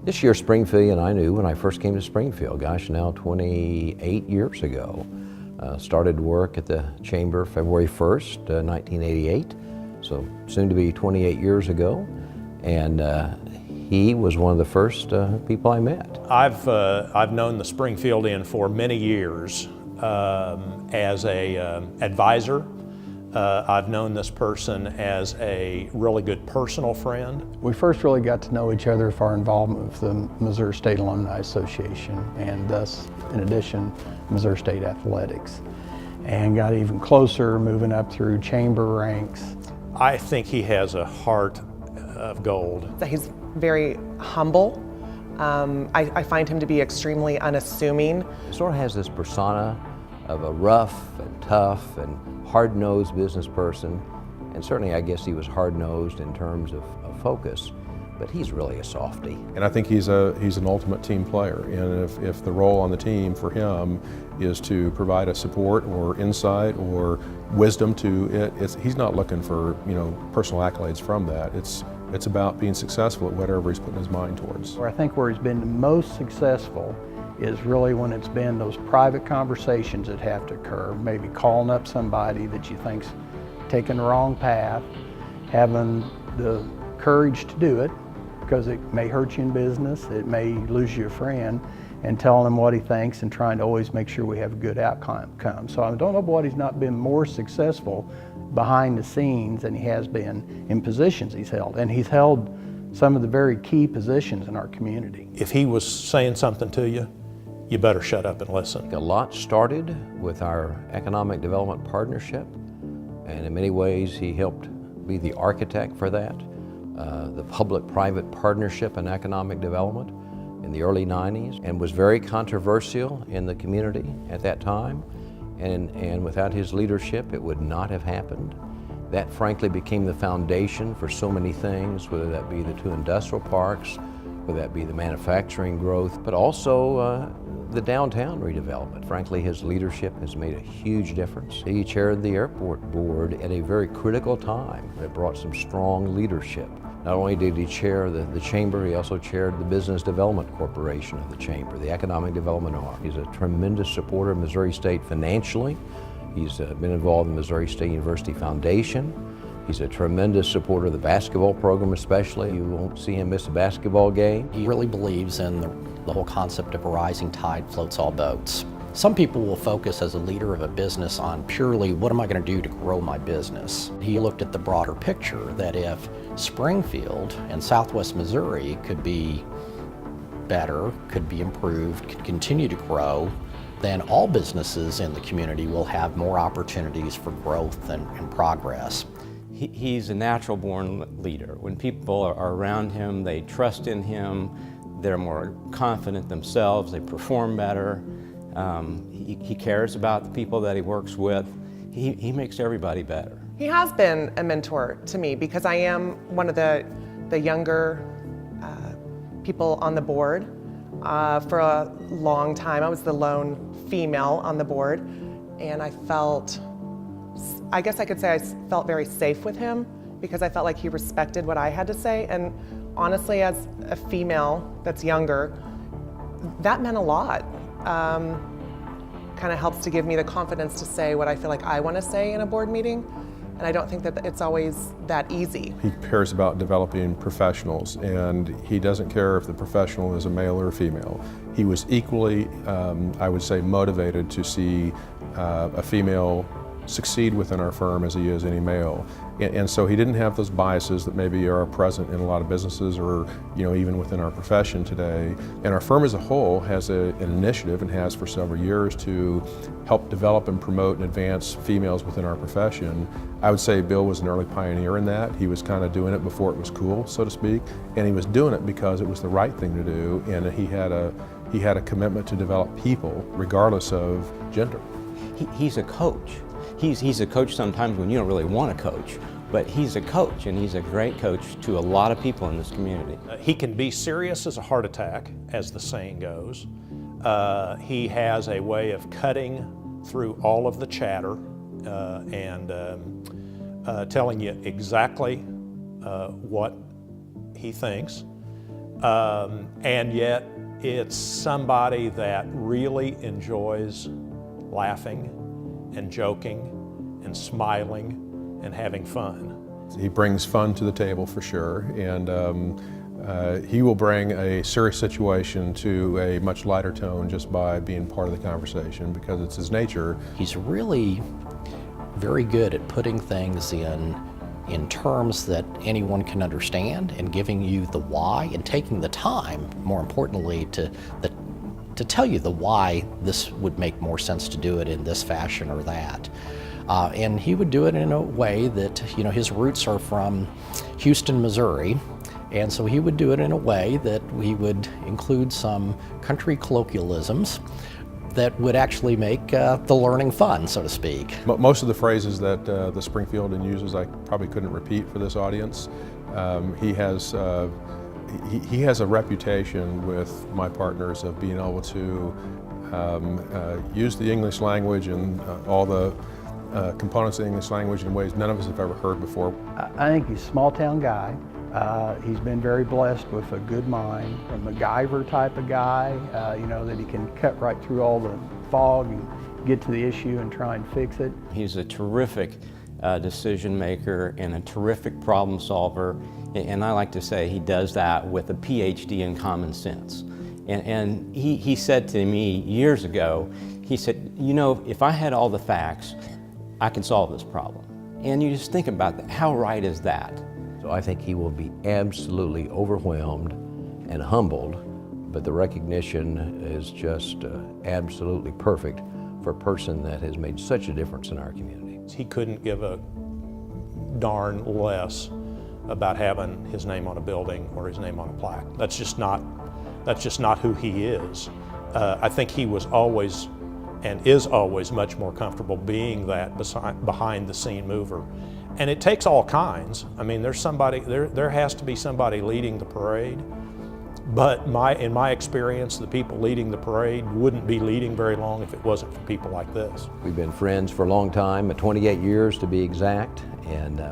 This year, Springfieldian I knew when I first came to Springfield, gosh, now 28 years ago. Started work at the Chamber February 1st, 1988, so soon to be 28 years ago. And he was one of the first people I met. I've known the Springfieldian for many years as a advisor. I've known this person as a really good personal friend. We first really got to know each other for our involvement with the Missouri State Alumni Association, and thus, in addition, Missouri State Athletics. And got even closer moving up through chamber ranks. I think he has a heart of gold. He's very humble. I find him to be extremely unassuming. Sort of has this persona of a rough and tough and hard-nosed business person, and certainly I guess he was hard-nosed in terms of focus, but he's really a softie. And I think he's an ultimate team player, and if the role on the team for him is to provide a support or insight or wisdom to it, he's not looking for personal accolades from that. It's about being successful at whatever he's putting his mind towards. I think where he's been the most successful is really when it's been those private conversations that have to occur, maybe calling up somebody that you think's taking the wrong path, having the courage to do it, because it may hurt you in business, it may lose you a friend, and telling him what he thinks and trying to always make sure we have a good outcome. So I don't know what he's not been more successful behind the scenes than he has been in positions he's held. And he's held some of the very key positions in our community. If he was saying something to you, you better shut up and listen. A lot started with our economic development partnership, and in many ways he helped be the architect for that. The public-private partnership in economic development in the early 90s, and was very controversial in the community at that time. And without his leadership, it would not have happened. That frankly became the foundation for so many things, whether that be the 2 industrial parks, whether that be the manufacturing growth, but also the downtown redevelopment. Frankly, his leadership has made a huge difference. He chaired the airport board at a very critical time. It brought some strong leadership. Not only did he chair the chamber, he also chaired the Business Development Corporation of the chamber, the economic development arm. He's a tremendous supporter of Missouri State financially. He's been involved in the Missouri State University Foundation. He's a tremendous supporter of the basketball program especially. You won't see him miss a basketball game. He really believes in the whole concept of a rising tide floats all boats. Some people will focus as a leader of a business on purely what am I going to do to grow my business. He looked at the broader picture that if Springfield and Southwest Missouri could be better, could be improved, could continue to grow, then all businesses in the community will have more opportunities for growth and progress. He's a natural born leader. When people are around him, they trust in him, they're more confident themselves, they perform better. He cares about the people that he works with. He makes everybody better. He has been a mentor to me because I am one of the younger people on the board. For a long time, I was the lone female on the board, and I guess I could say I felt very safe with him because I felt like he respected what I had to say. And honestly, as a female that's younger, that meant a lot. Kind of helps to give me the confidence to say what I feel like I want to say in a board meeting. And I don't think that it's always that easy. He cares about developing professionals, and he doesn't care if the professional is a male or a female. He was equally, I would say, motivated to see a female succeed within our firm as he is any male. And so he didn't have those biases that maybe are present in a lot of businesses or even within our profession today. And our firm as a whole has an initiative, and has for several years, to help develop and promote and advance females within our profession. I would say Bill was an early pioneer in that. He was kind of doing it before it was cool, so to speak, and he was doing it because it was the right thing to do, and he had a commitment to develop people regardless of gender. He's a coach. He's a coach sometimes when you don't really want to coach, but he's a coach, and he's a great coach to a lot of people in this community. He can be serious as a heart attack, as the saying goes. He has a way of cutting through all of the chatter and telling you exactly what he thinks. And yet it's somebody that really enjoys laughing and joking and smiling and having fun. He brings fun to the table for sure, and he will bring a serious situation to a much lighter tone just by being part of the conversation because it's his nature. He's really very good at putting things in terms that anyone can understand and giving you the why and taking the time, more importantly, to tell you the why this would make more sense to do it in this fashion or that. And he would do it in a way that, his roots are from Houston, Missouri, and so he would do it in a way that he would include some country colloquialisms that would actually make the learning fun, so to speak. Most of the phrases that the Springfieldian uses I probably couldn't repeat for this audience. He has a reputation with my partners of being able to use the English language and all the components of the English language in ways none of us have ever heard before. I think he's a small town guy. He's been very blessed with a good mind, a MacGyver type of guy, that he can cut right through all the fog and get to the issue and try and fix it. He's a terrific decision maker and a terrific problem solver, and I like to say he does that with a PhD in common sense. And he said to me years ago, he said, if I had all the facts, I can solve this problem. And you just think about that, how right is that? So I think he will be absolutely overwhelmed and humbled, but the recognition is just absolutely perfect for a person that has made such a difference in our community. He couldn't give a darn less about having his name on a building or his name on a plaque. That's just not who he is. I think he was always and is always much more comfortable being that behind the scene mover. And it takes all kinds. I mean, there has to be somebody leading the parade, but in my experience, the people leading the parade wouldn't be leading very long if it wasn't for people like this. We've been friends for a long time, 28 years to be exact, and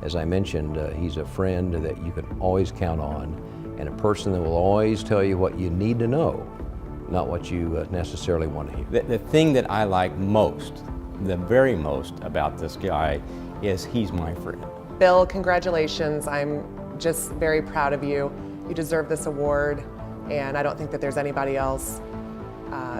as I mentioned, he's a friend that you can always count on, and a person that will always tell you what you need to know, not what you necessarily want to hear. The thing that I like most, the very most about this guy is he's my friend. Bill, congratulations. I'm just very proud of you. You deserve this award, and I don't think that there's anybody else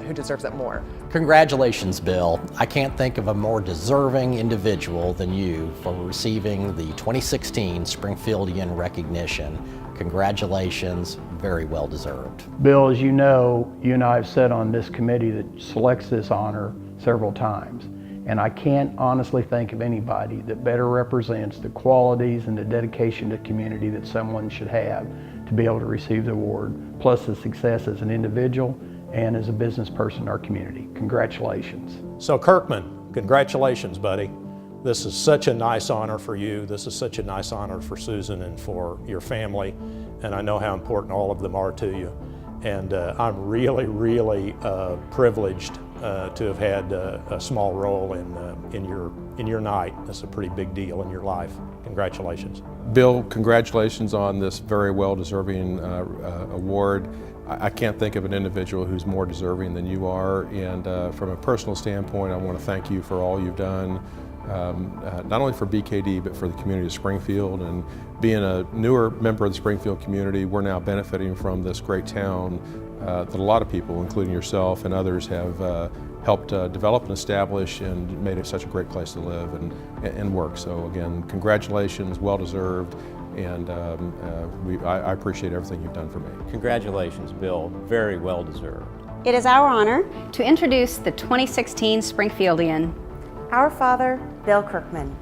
who deserves it more. Congratulations, Bill. I can't think of a more deserving individual than you for receiving the 2016 Springfieldian recognition. Congratulations, very well deserved. Bill, as you know, you and I have sat on this committee that selects this honor several times. And I can't honestly think of anybody that better represents the qualities and the dedication to community that someone should have to be able to receive the award, plus the success as an individual and as a business person in our community. Congratulations. So Kirkman, congratulations, buddy. This is such a nice honor for you. This is such a nice honor for Susan and for your family. And I know how important all of them are to you. And I'm really, really privileged to have had a small role in your night. That's a pretty big deal in your life. Congratulations. Bill, congratulations on this very well-deserving award. I can't think of an individual who's more deserving than you are, and from a personal standpoint, I want to thank you for all you've done, not only for BKD, but for the community of Springfield. And being a newer member of the Springfield community, we're now benefiting from this great town that a lot of people, including yourself and others, have helped develop and establish and made it such a great place to live and work. So again, congratulations, well-deserved, and I appreciate everything you've done for me. Congratulations, Bill, very well deserved. It is our honor to introduce the 2016 Springfieldian. Our father, Bill Kirkman.